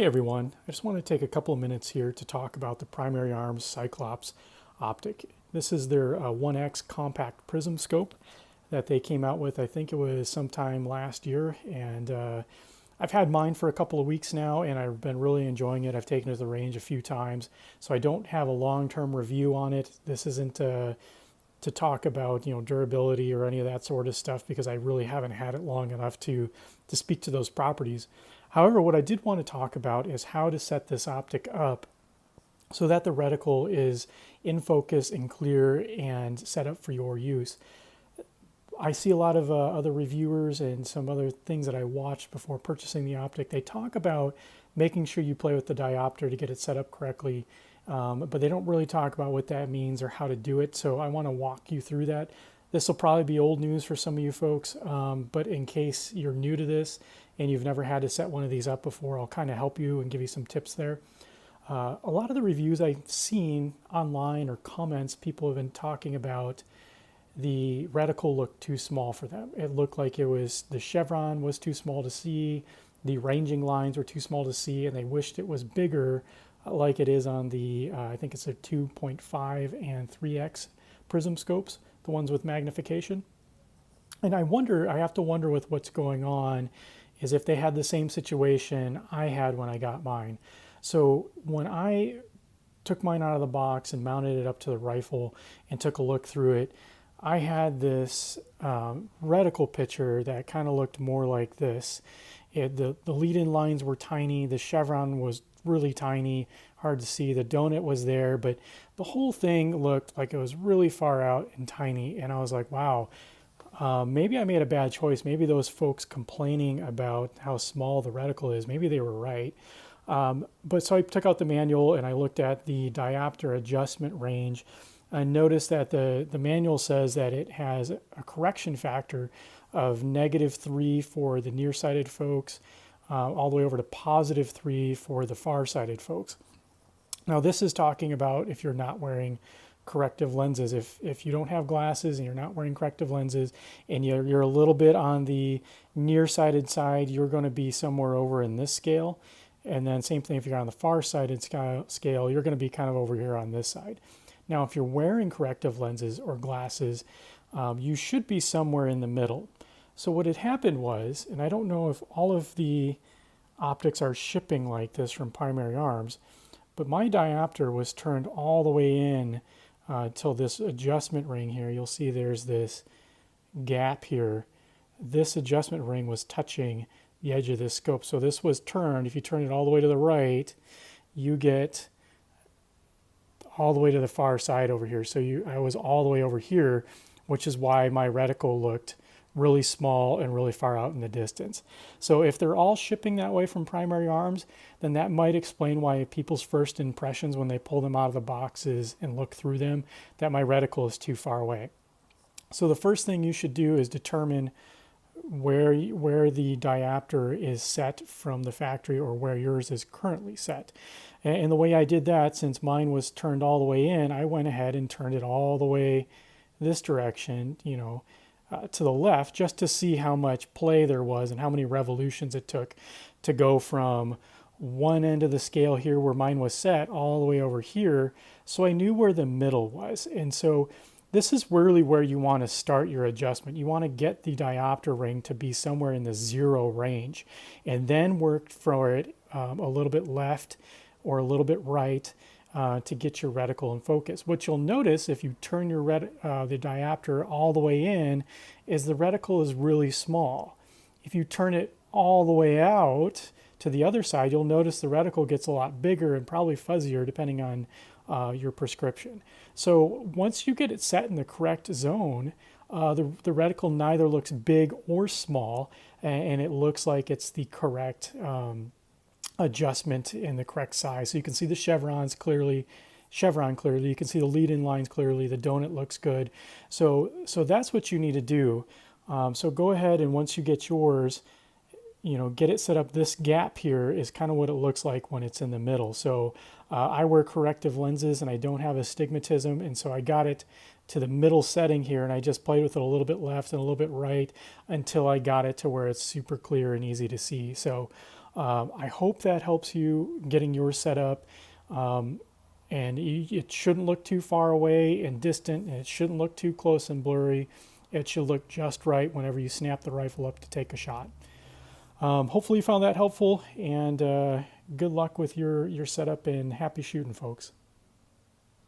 Hey everyone, I just want to take a couple of minutes here to talk about the Primary Arms Cyclops optic. This is their 1X compact prism scope that they came out with. I think it was sometime last year, and I've had mine for a couple of weeks now, and I've been really enjoying it. I've taken it to the range a few times, so I don't have a long-term review on it. This isn't to talk about durability or any of that sort of stuff because I really haven't had it long enough to speak to those properties. However, what I did want to talk about is how to set this optic up so that the reticle is in focus and clear and set up for your use. I see a lot of other reviewers and some other things that I watched before purchasing the optic. They talk about making sure you play with the diopter to get it set up correctly, but they don't really talk about what that means or how to do it. So I want to walk you through that. This will probably be old news for some of you folks, but in case you're new to this and you've never had to set one of these up before, I'll kind of help you and give you some tips there. A lot of the reviews I've seen online or comments, people have been talking about the reticle looked too small for them. It looked like the chevron was too small to see, the ranging lines were too small to see, and they wished it was bigger like it is on the, I think it's a 2.5 and 3x prism scopes, the ones with magnification. And I have to wonder with what's going on is if they had the same situation I had when I got mine. So when I took mine out of the box and mounted it up to the rifle and took a look through it, I had this reticle picture that kind of looked more like this. The lead-in lines were tiny, the chevron was really tiny, hard to see, the donut was there, but the whole thing looked like it was really far out and tiny, and I was like, wow, maybe I made a bad choice. Maybe those folks complaining about how small the reticle is, maybe they were right. But so I took out the manual and I looked at the diopter adjustment range. I noticed that the manual says that it has a correction factor of -3 for the nearsighted folks, all the way over to +3 for the far-sighted folks. Now this is talking about if you're not wearing corrective lenses. If you don't have glasses and you're not wearing corrective lenses and you're a little bit on the nearsighted side, you're going to be somewhere over in this scale. And then same thing if you're on the far-sighted scale, you're going to be kind of over here on this side. Now, if you're wearing corrective lenses or glasses, you should be somewhere in the middle. So what had happened was, and I don't know if all of the optics are shipping like this from Primary Arms, but my diopter was turned all the way in till this adjustment ring here. You'll see there's this gap here. This adjustment ring was touching the edge of this scope. So this was turned. If you turn it all the way to the right, you get all the way to the far side over here. So I was all the way over here, which is why my reticle looked really small and really far out in the distance. So if they're all shipping that way from Primary Arms, then that might explain why people's first impressions when they pull them out of the boxes and look through them, that my reticle is too far away. So the first thing you should do is determine where the diopter is set from the factory or where yours is currently set. And the way I did that, since mine was turned all the way in, I went ahead and turned it all the way this direction, to the left, just to see how much play there was and how many revolutions it took to go from one end of the scale here where mine was set all the way over here. So I knew where the middle was. And so this is really where you want to start your adjustment. You want to get the diopter ring to be somewhere in the 0 range and then work for it a little bit left or a little bit right to get your reticle in focus. What you'll notice if you turn your the diopter all the way in is the reticle is really small. If you turn it all the way out to the other side, you'll notice the reticle gets a lot bigger and probably fuzzier depending on your prescription. So once you get it set in the correct zone, the reticle neither looks big or small, and it looks like it's the correct adjustment in the correct size. So you can see the chevron clearly. You can see the lead-in lines clearly. The donut looks good. So that's what you need to do. So go ahead and once you get yours, get it set up. This gap here is kind of what it looks like when it's in the middle. So I wear corrective lenses and I don't have astigmatism, and so I got it to the middle setting here, and I just played with it a little bit left and a little bit right until I got it to where it's super clear and easy to see. So I hope that helps you getting yours set up. And it shouldn't look too far away and distant, and it shouldn't look too close and blurry. It should look just right whenever you snap the rifle up to take a shot. Hopefully you found that helpful, and good luck with your setup, and happy shooting, folks.